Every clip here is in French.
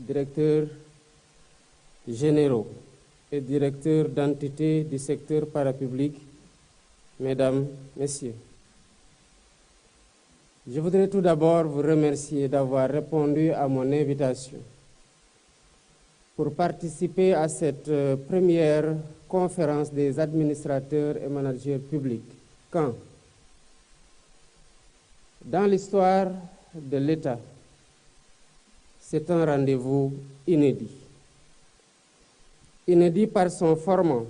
directeurs généraux et directeurs d'entités du secteur parapublic, Mesdames, Messieurs. Je voudrais tout d'abord vous remercier d'avoir répondu à mon invitation pour participer à cette première conférence des administrateurs et managers publics. Quand, dans l'histoire de l'État, c'est un rendez-vous inédit. Inédit par son format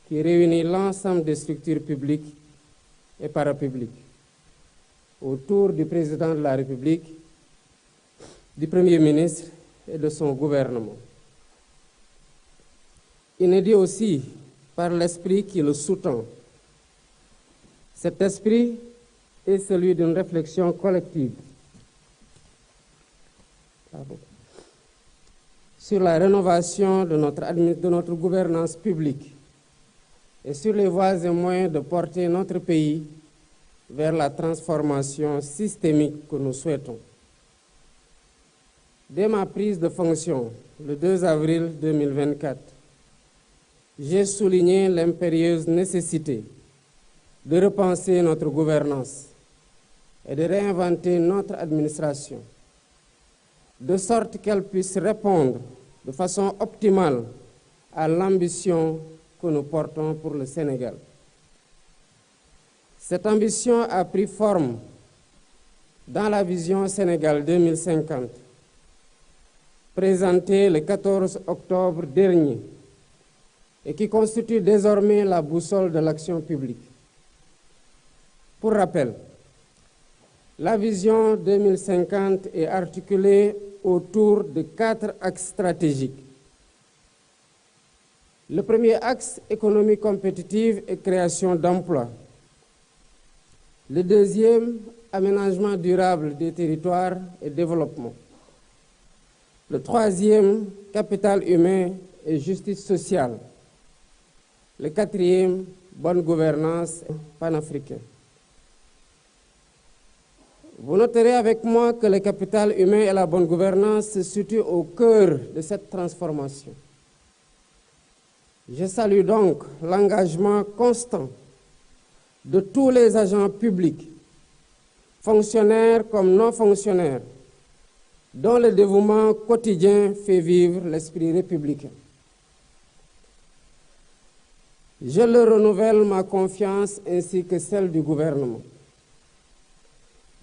qui réunit l'ensemble des structures publiques et parapubliques autour du président de la République, du Premier ministre et de son gouvernement. Inédit aussi par l'esprit qui le sous-tend. Cet esprit est celui d'une réflexion collective sur la rénovation de notre gouvernance publique et sur les voies et moyens de porter notre pays vers la transformation systémique que nous souhaitons. Dès ma prise de fonction, le 2 avril 2024, j'ai souligné l'impérieuse nécessité de repenser notre gouvernance et de réinventer notre administration, de sorte qu'elle puisse répondre de façon optimale à l'ambition que nous portons pour le Sénégal. Cette ambition a pris forme dans la vision Sénégal 2050, présentée le 14 octobre dernier et qui constitue désormais la boussole de l'action publique. Pour rappel, la vision 2050 est articulée autour de 4 axes stratégiques. Le premier axe, économie compétitive et création d'emplois. Le deuxième, aménagement durable des territoires et développement. Le troisième, capital humain et justice sociale. Le quatrième, bonne gouvernance panafricaine. Vous noterez avec moi que le capital humain et la bonne gouvernance se situent au cœur de cette transformation. Je salue donc l'engagement constant de tous les agents publics, fonctionnaires comme non fonctionnaires, dont le dévouement quotidien fait vivre l'esprit républicain. Je leur renouvelle ma confiance ainsi que celle du gouvernement.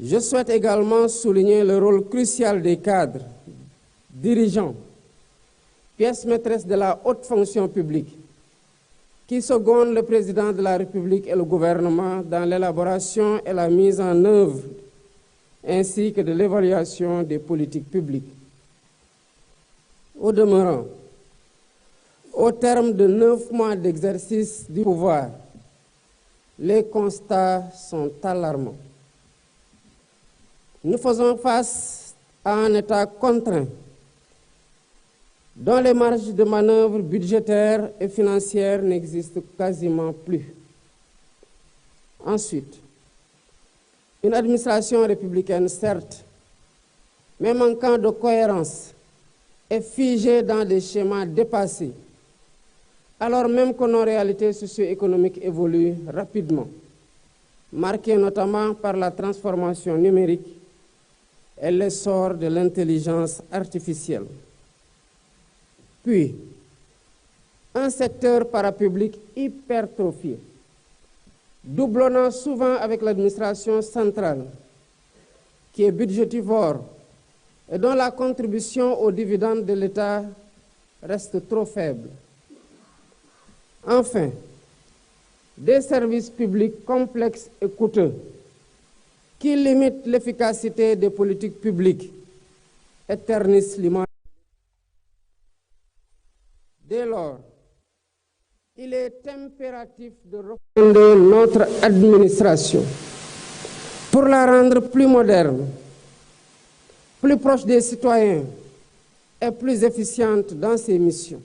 Je souhaite également souligner le rôle crucial des cadres, dirigeants, pièces maîtresses de la haute fonction publique, qui secondent le président de la République et le gouvernement dans l'élaboration et la mise en œuvre, ainsi que de l'évaluation des politiques publiques. Au demeurant, au terme de 9 mois d'exercice du pouvoir, les constats sont alarmants. Nous faisons face à un État contraint, dont les marges de manœuvre budgétaires et financières n'existent quasiment plus. Ensuite, une administration républicaine, certes, mais manquant de cohérence et figée dans des schémas dépassés, alors même que nos réalités socio-économiques évoluent rapidement, marquées notamment par la transformation numérique et l'essor de l'intelligence artificielle. Puis, un secteur parapublic hypertrophié, doublonnant souvent avec l'administration centrale, qui est budgétivore et dont la contribution aux dividendes de l'État reste trop faible. Enfin, des services publics complexes et coûteux qui limitent l'efficacité des politiques publiques et ternissent l'image. Dès lors, il est impératif de refonder notre administration pour la rendre plus moderne, plus proche des citoyens et plus efficiente dans ses missions.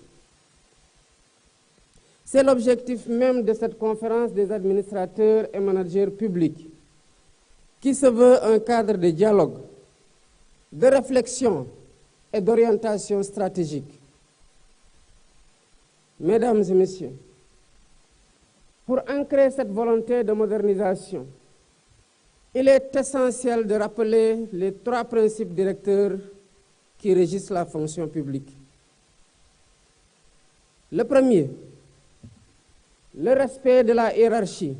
C'est l'objectif même de cette conférence des administrateurs et managers publics, qui se veut un cadre de dialogue, de réflexion et d'orientation stratégique. Mesdames et messieurs, pour ancrer cette volonté de modernisation, il est essentiel de rappeler les 3 principes directeurs qui régissent la fonction publique. Le premier, le respect de la hiérarchie,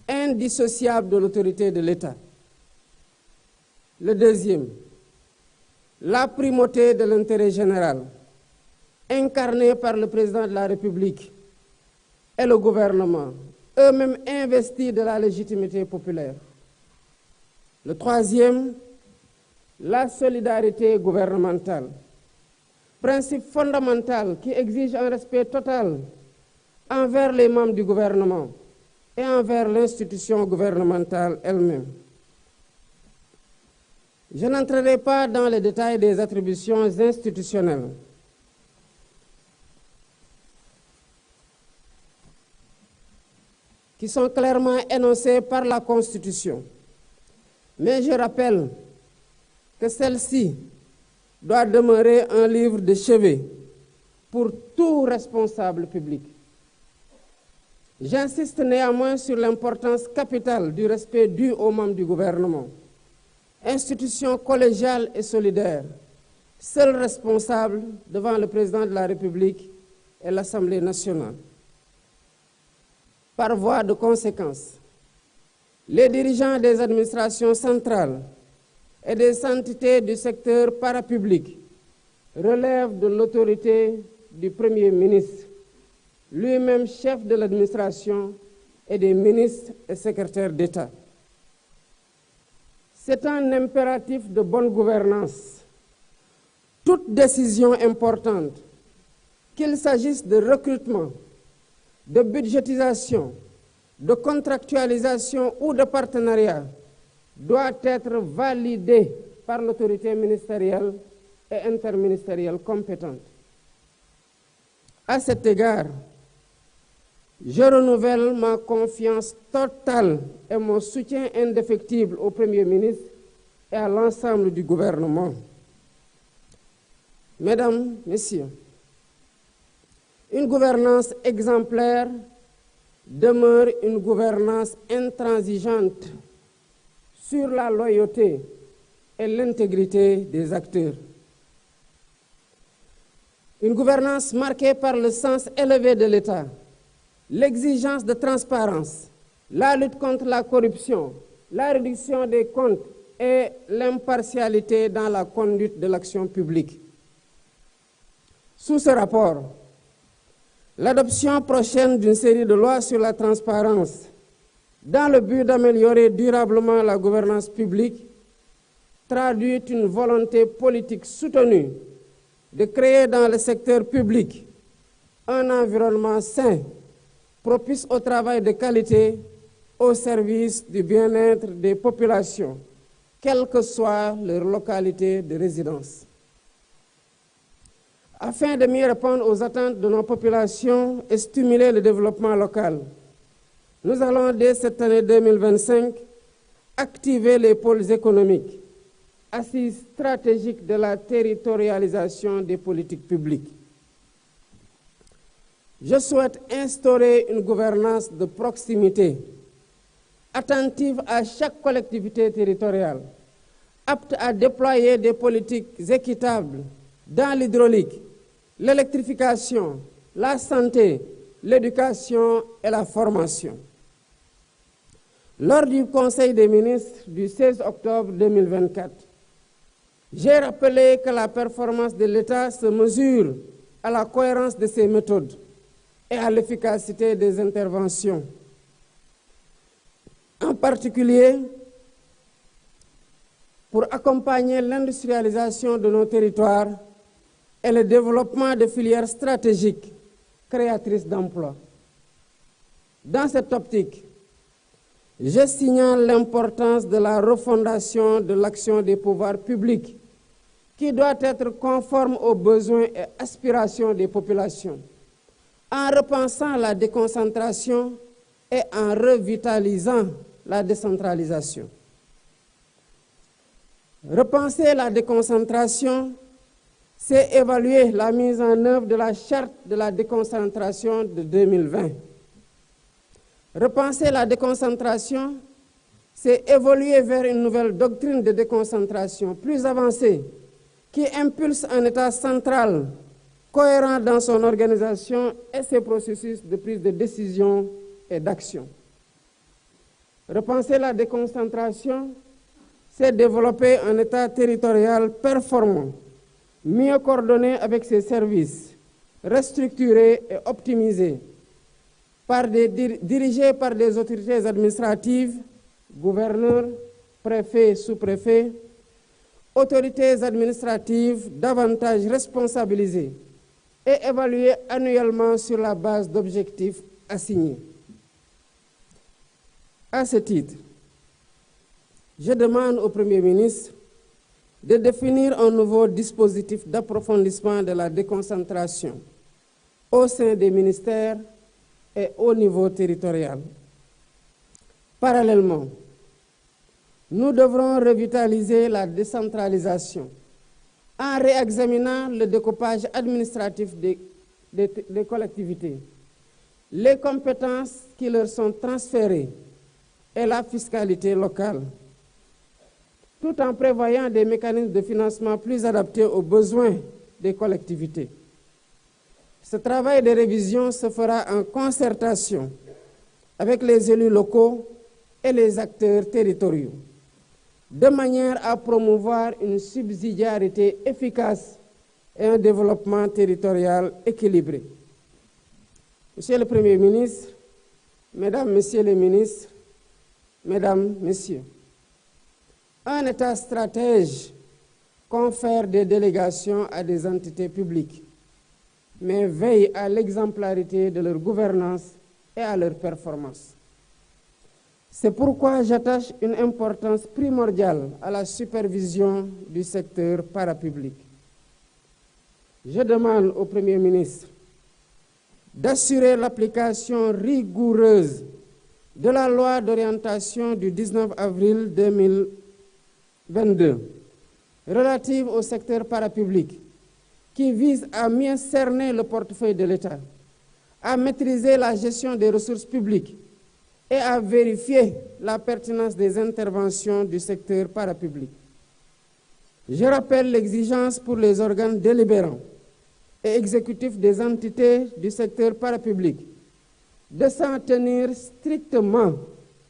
indissociable de l'autorité de l'État. Le deuxième, la primauté de l'intérêt général, incarné par le président de la République et le gouvernement, eux-mêmes investis de la légitimité populaire. Le troisième, la solidarité gouvernementale, principe fondamental qui exige un respect total envers les membres du gouvernement et envers l'institution gouvernementale elle-même. Je n'entrerai pas dans les détails des attributions institutionnelles. Qui sont clairement énoncées par la Constitution. Mais je rappelle que celle-ci doit demeurer un livre de chevet pour tout responsable public. J'insiste néanmoins sur l'importance capitale du respect dû aux membres du gouvernement, institution collégiale et solidaire, seul responsable devant le président de la République et l'Assemblée nationale. Par voie de conséquence, les dirigeants des administrations centrales et des entités du secteur parapublic relèvent de l'autorité du Premier ministre, lui-même chef de l'administration, et des ministres et secrétaires d'État. C'est un impératif de bonne gouvernance. Toute décision importante, qu'il s'agisse de recrutement, de budgétisation, de contractualisation ou de partenariat, doit être validée par l'autorité ministérielle et interministérielle compétente. À cet égard, je renouvelle ma confiance totale et mon soutien indéfectible au Premier ministre et à l'ensemble du gouvernement. Mesdames, Messieurs, une gouvernance exemplaire demeure une gouvernance intransigeante sur la loyauté et l'intégrité des acteurs. Une gouvernance marquée par le sens élevé de l'État, l'exigence de transparence, la lutte contre la corruption, la réduction des comptes et l'impartialité dans la conduite de l'action publique. Sous ce rapport, l'adoption prochaine d'une série de lois sur la transparence dans le but d'améliorer durablement la gouvernance publique traduit une volonté politique soutenue de créer dans le secteur public un environnement sain, propice au travail de qualité, au service du bien-être des populations, quelle que soit leur localité de résidence. Afin de mieux répondre aux attentes de nos populations et stimuler le développement local, nous allons, dès cette année 2025, activer les pôles économiques, assises stratégiques de la territorialisation des politiques publiques. Je souhaite instaurer une gouvernance de proximité, attentive à chaque collectivité territoriale, apte à déployer des politiques équitables dans l'hydraulique, l'électrification, la santé, l'éducation et la formation. Lors du Conseil des ministres du 16 octobre 2024, j'ai rappelé que la performance de l'État se mesure à la cohérence de ses méthodes et à l'efficacité des interventions. En particulier, pour accompagner l'industrialisation de nos territoires et le développement de filières stratégiques créatrices d'emplois. Dans cette optique, je signale l'importance de la refondation de l'action des pouvoirs publics qui doit être conforme aux besoins et aspirations des populations, en repensant la déconcentration et en revitalisant la décentralisation. Repenser la déconcentration, c'est évaluer la mise en œuvre de la charte de la déconcentration de 2020. Repenser la déconcentration, c'est évoluer vers une nouvelle doctrine de déconcentration plus avancée, qui impulse un État central cohérent dans son organisation et ses processus de prise de décision et d'action. Repenser la déconcentration, c'est développer un État territorial performant, mieux coordonné avec ses services, restructuré et optimisé, dirigé par des autorités administratives, gouverneurs, préfets, sous-préfets, autorités administratives davantage responsabilisées et évaluées annuellement sur la base d'objectifs assignés. À ce titre, je demande au Premier ministre de définir un nouveau dispositif d'approfondissement de la déconcentration au sein des ministères et au niveau territorial. Parallèlement, nous devrons revitaliser la décentralisation en réexaminant le découpage administratif des collectivités, les compétences qui leur sont transférées et la fiscalité locale, tout en prévoyant des mécanismes de financement plus adaptés aux besoins des collectivités. Ce travail de révision se fera en concertation avec les élus locaux et les acteurs territoriaux, de manière à promouvoir une subsidiarité efficace et un développement territorial équilibré. Monsieur le Premier ministre, Mesdames, Messieurs les ministres, Mesdames, Messieurs, un État stratège confère des délégations à des entités publiques, mais veille à l'exemplarité de leur gouvernance et à leur performance. C'est pourquoi j'attache une importance primordiale à la supervision du secteur parapublic. Je demande au Premier ministre d'assurer l'application rigoureuse de la loi d'orientation du 19 avril 2022 relative au secteur parapublic, qui vise à mieux cerner le portefeuille de l'État, à maîtriser la gestion des ressources publiques et à vérifier la pertinence des interventions du secteur parapublic. Je rappelle l'exigence pour les organes délibérants et exécutifs des entités du secteur parapublic de s'en tenir strictement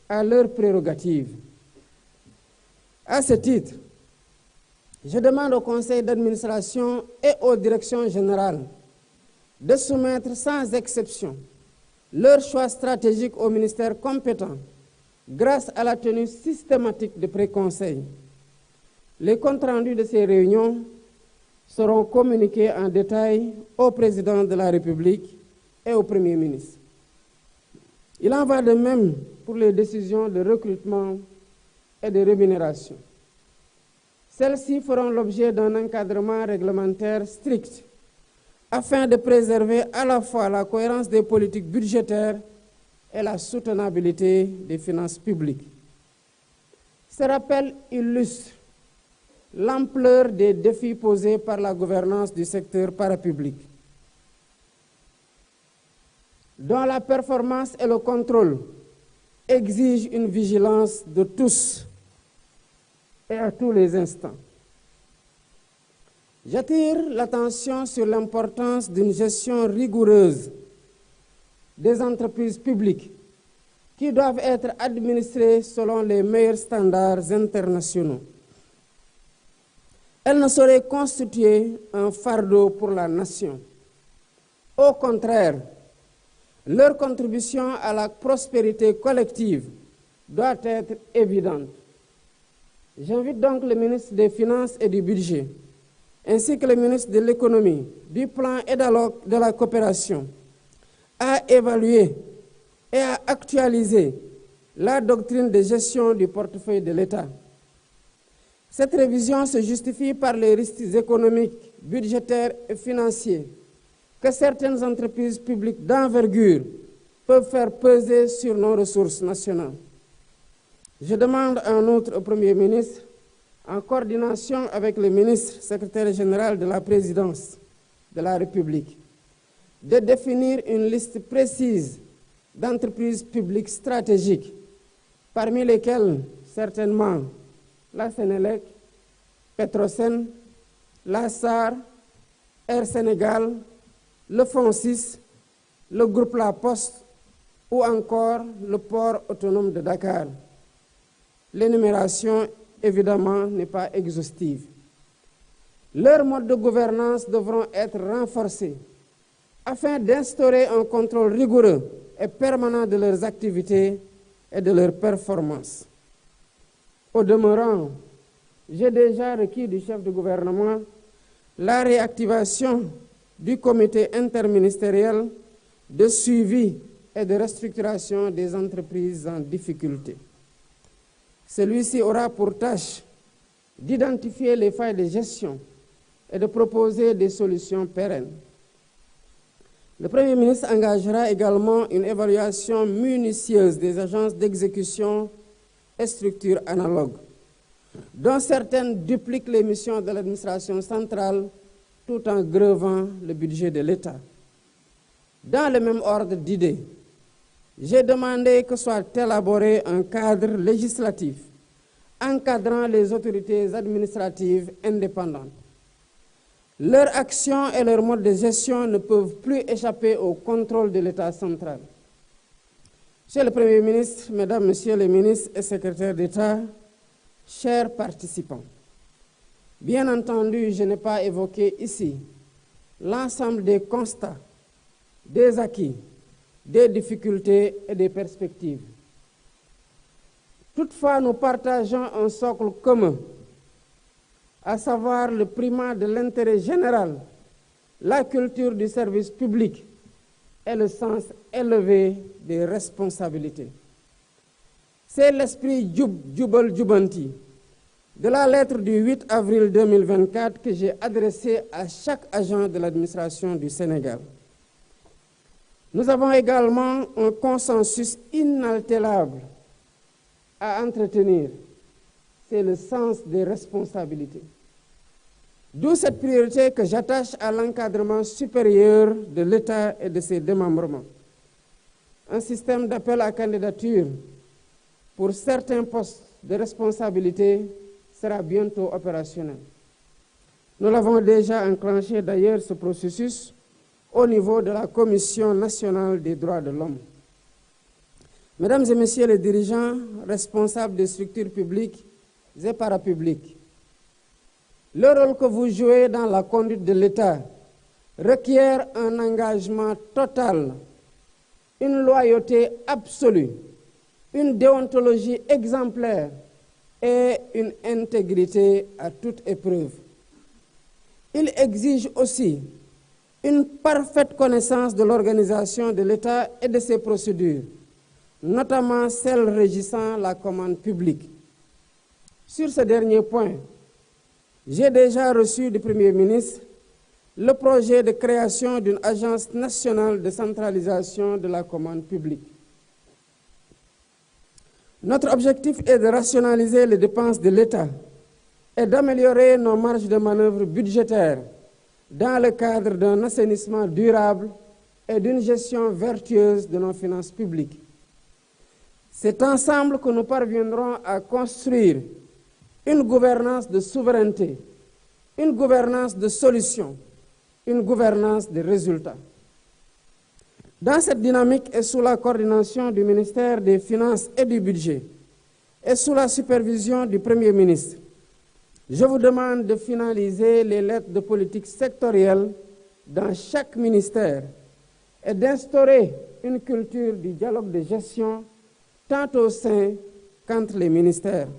à leurs prérogatives. À ce titre, je demande au conseil d'administration et aux directions générales de soumettre sans exception leur choix stratégique au ministère compétent grâce à la tenue systématique de pré-conseils. Les comptes rendus de ces réunions seront communiqués en détail au président de la République et au Premier ministre. Il en va de même pour les décisions de recrutement et de rémunération. Celles-ci feront l'objet d'un encadrement réglementaire strict afin de préserver à la fois la cohérence des politiques budgétaires et la soutenabilité des finances publiques. Ce rappel illustre l'ampleur des défis posés par la gouvernance du secteur parapublic, dont la performance et le contrôle exigent une vigilance de tous et à tous les instants. J'attire l'attention sur l'importance d'une gestion rigoureuse des entreprises publiques qui doivent être administrées selon les meilleurs standards internationaux. Elles ne sauraient constituer un fardeau pour la nation. Au contraire, leur contribution à la prospérité collective doit être évidente. J'invite donc le ministre des Finances et du Budget, ainsi que le ministre de l'Économie, du Plan et de la Coopération, à évaluer et à actualiser la doctrine de gestion du portefeuille de l'État. Cette révision se justifie par les risques économiques, budgétaires et financiers que certaines entreprises publiques d'envergure peuvent faire peser sur nos ressources nationales. Je demande en outre au Premier ministre en coordination avec le ministre secrétaire général de la Présidence de la République, de définir une liste précise d'entreprises publiques stratégiques, parmi lesquelles certainement la Sénélec, Petrosen, la SAR, Air Sénégal, le FONSIS, le groupe La Poste ou encore le port autonome de Dakar. L'énumération, évidemment, n'est pas exhaustive. Leurs modes de gouvernance devront être renforcés afin d'instaurer un contrôle rigoureux et permanent de leurs activités et de leurs performances. Au demeurant, j'ai déjà requis du chef de gouvernement la réactivation du comité interministériel de suivi et de restructuration des entreprises en difficulté. Celui-ci aura pour tâche d'identifier les failles de gestion et de proposer des solutions pérennes. Le Premier ministre engagera également une évaluation minutieuse des agences d'exécution et structures analogues, dont certaines dupliquent les missions de l'administration centrale tout en grevant le budget de l'État. Dans le même ordre d'idées, j'ai demandé que soit élaboré un cadre législatif encadrant les autorités administratives indépendantes. Leur action et leur mode de gestion ne peuvent plus échapper au contrôle de l'État central. Monsieur le Premier ministre, Mesdames, Messieurs les ministres et secrétaires d'État, chers participants, bien entendu, je n'ai pas évoqué ici l'ensemble des constats, des acquis, des difficultés et des perspectives. Toutefois, nous partageons un socle commun, à savoir le primat de l'intérêt général, la culture du service public et le sens élevé des responsabilités. C'est l'esprit Jubal Jubanti de la lettre du 8 avril 2024 que j'ai adressée à chaque agent de l'administration du Sénégal. Nous avons également un consensus inaltérable à entretenir, c'est le sens des responsabilités. D'où cette priorité que j'attache à l'encadrement supérieur de l'État et de ses démembrements. Un système d'appel à candidature pour certains postes de responsabilité sera bientôt opérationnel. Nous l'avons déjà enclenché d'ailleurs ce processus au niveau de la Commission nationale des droits de l'homme. Mesdames et Messieurs les dirigeants responsables des structures publiques et parapubliques, le rôle que vous jouez dans la conduite de l'État requiert un engagement total, une loyauté absolue, une déontologie exemplaire et une intégrité à toute épreuve. Il exige aussi une parfaite connaissance de l'organisation de l'État et de ses procédures, notamment celles régissant la commande publique. Sur ce dernier point, j'ai déjà reçu du Premier ministre le projet de création d'une agence nationale de centralisation de la commande publique. Notre objectif est de rationaliser les dépenses de l'État et d'améliorer nos marges de manœuvre budgétaires dans le cadre d'un assainissement durable et d'une gestion vertueuse de nos finances publiques. C'est ensemble que nous parviendrons à construire une gouvernance de souveraineté, une gouvernance de solutions, une gouvernance de résultats. Dans cette dynamique et sous la coordination du ministère des Finances et du Budget et sous la supervision du Premier ministre, je vous demande de finaliser les lettres de politique sectorielle dans chaque ministère et d'instaurer une culture du dialogue de gestion tant au sein qu'entre les ministères.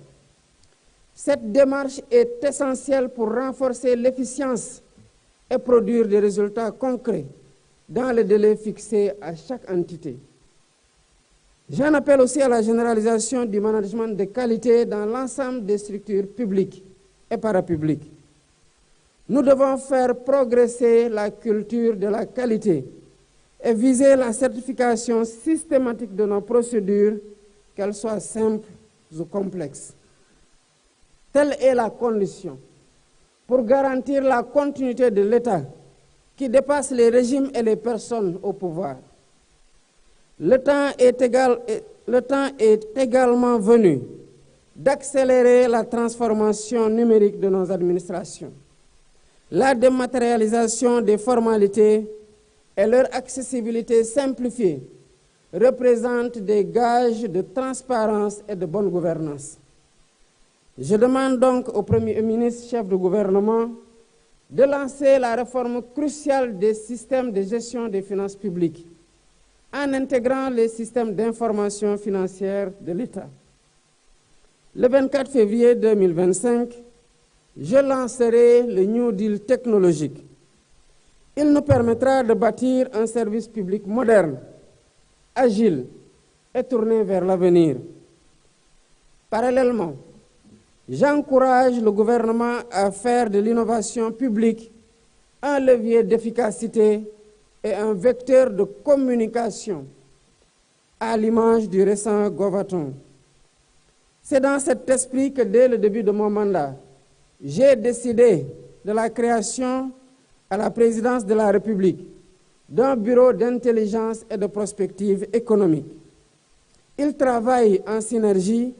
Cette démarche est essentielle pour renforcer l'efficience et produire des résultats concrets dans les délais fixés à chaque entité. J'en appelle aussi à la généralisation du management de qualité dans l'ensemble des structures publiques et parapubliques. Nous devons faire progresser la culture de la qualité et viser la certification systématique de nos procédures, qu'elles soient simples ou complexes. Telle est la condition pour garantir la continuité de l'État qui dépasse les régimes et les personnes au pouvoir. Le temps est également venu d'accélérer la transformation numérique de nos administrations. La dématérialisation des formalités et leur accessibilité simplifiée représentent des gages de transparence et de bonne gouvernance. Je demande donc au Premier ministre, chef de gouvernement, de lancer la réforme cruciale des systèmes de gestion des finances publiques en intégrant les systèmes d'information financière de l'État. Le 24 février 2025, je lancerai le New Deal technologique. Il nous permettra de bâtir un service public moderne, agile et tourné vers l'avenir. Parallèlement, j'encourage le gouvernement à faire de l'innovation publique un levier d'efficacité et un vecteur de communication, à l'image du récent Govaton. C'est dans cet esprit que dès le début de mon mandat, j'ai décidé de la création à la présidence de la République d'un bureau d'intelligence et de prospective économique. Il travaille en synergie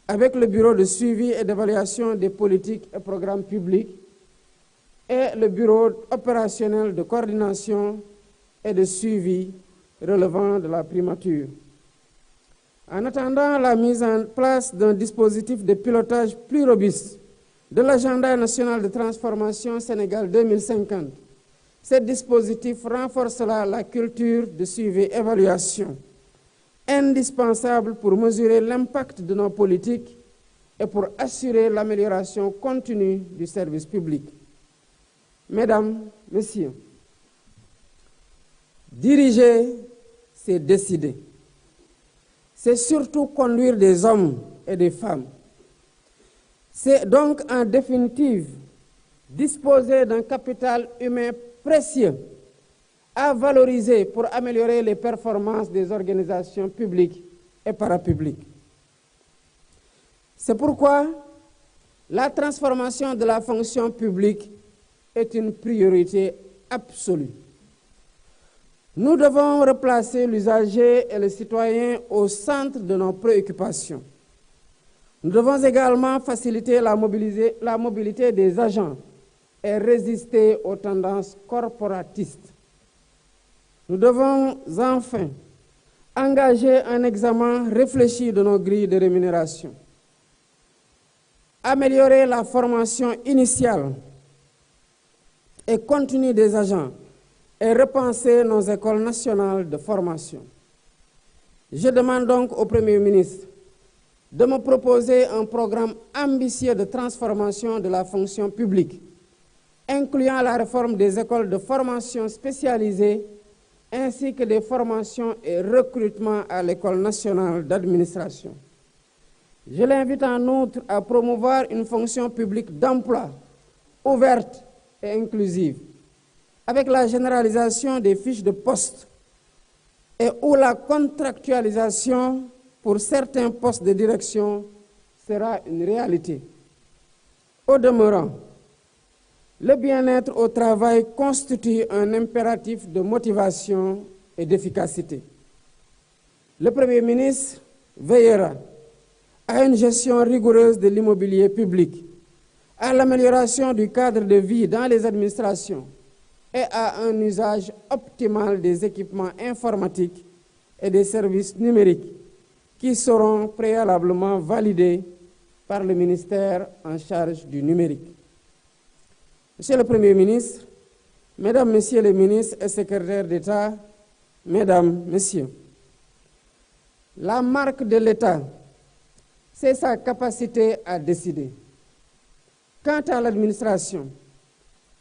avec le bureau de suivi et d'évaluation des politiques et programmes publics et le bureau opérationnel de coordination et de suivi relevant de la primature. En attendant la mise en place d'un dispositif de pilotage plus robuste de l'agenda national de transformation Sénégal 2050, ce dispositif renforcera la culture de suivi et évaluation, indispensable pour mesurer l'impact de nos politiques et pour assurer l'amélioration continue du service public. Mesdames, Messieurs, diriger, c'est décider. C'est surtout conduire des hommes et des femmes. C'est donc en définitive disposer d'un capital humain précieux à valoriser pour améliorer les performances des organisations publiques et parapubliques. C'est pourquoi la transformation de la fonction publique est une priorité absolue. Nous devons replacer l'usager et le citoyen au centre de nos préoccupations. Nous devons également faciliter la mobilité des agents et résister aux tendances corporatistes. Nous devons enfin engager un examen réfléchi de nos grilles de rémunération, améliorer la formation initiale et continue des agents et repenser nos écoles nationales de formation. Je demande donc au Premier ministre de me proposer un programme ambitieux de transformation de la fonction publique, incluant la réforme des écoles de formation spécialisées ainsi que des formations et recrutements à l'École nationale d'administration. Je l'invite en outre à promouvoir une fonction publique d'emploi ouverte et inclusive, avec la généralisation des fiches de poste et où la contractualisation pour certains postes de direction sera une réalité. Au demeurant, le bien-être au travail constitue un impératif de motivation et d'efficacité. Le Premier ministre veillera à une gestion rigoureuse de l'immobilier public, à l'amélioration du cadre de vie dans les administrations et à un usage optimal des équipements informatiques et des services numériques qui seront préalablement validés par le ministère en charge du numérique. Monsieur le Premier ministre, Mesdames, Messieurs les ministres et secrétaires d'État, Mesdames, Messieurs, la marque de l'État, c'est sa capacité à décider. Quant à l'administration,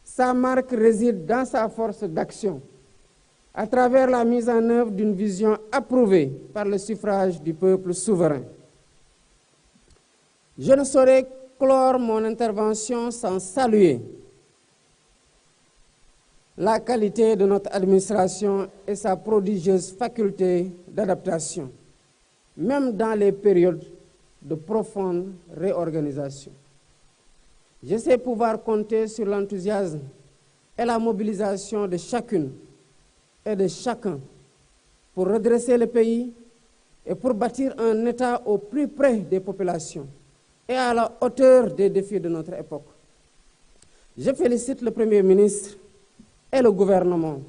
sa marque réside dans sa force d'action, à travers la mise en œuvre d'une vision approuvée par le suffrage du peuple souverain. Je ne saurais clore mon intervention sans saluer la qualité de notre administration et sa prodigieuse faculté d'adaptation, même dans les périodes de profonde réorganisation. Je sais pouvoir compter sur l'enthousiasme et la mobilisation de chacune et de chacun pour redresser le pays et pour bâtir un État au plus près des populations et à la hauteur des défis de notre époque. Je félicite le Premier ministre et le gouvernement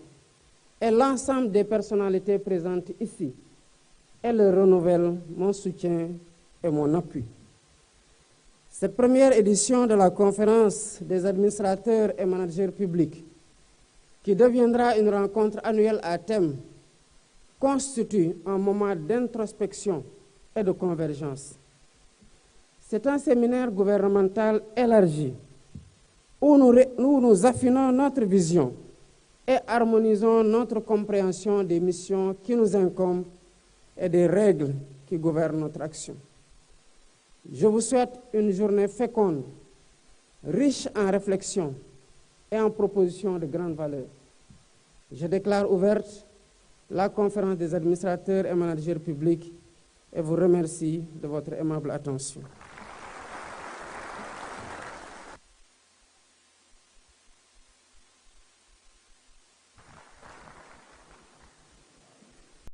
et l'ensemble des personnalités présentes ici et leur renouvelle mon soutien et mon appui. Cette première édition de la conférence des administrateurs et managers publics, qui deviendra une rencontre annuelle à thème, constitue un moment d'introspection et de convergence. C'est un séminaire gouvernemental élargi où nous affinons notre vision et harmonisons notre compréhension des missions qui nous incombent et des règles qui gouvernent notre action. Je vous souhaite une journée féconde, riche en réflexions et en propositions de grande valeur. Je déclare ouverte la conférence des administrateurs et managers publics et vous remercie de votre aimable attention.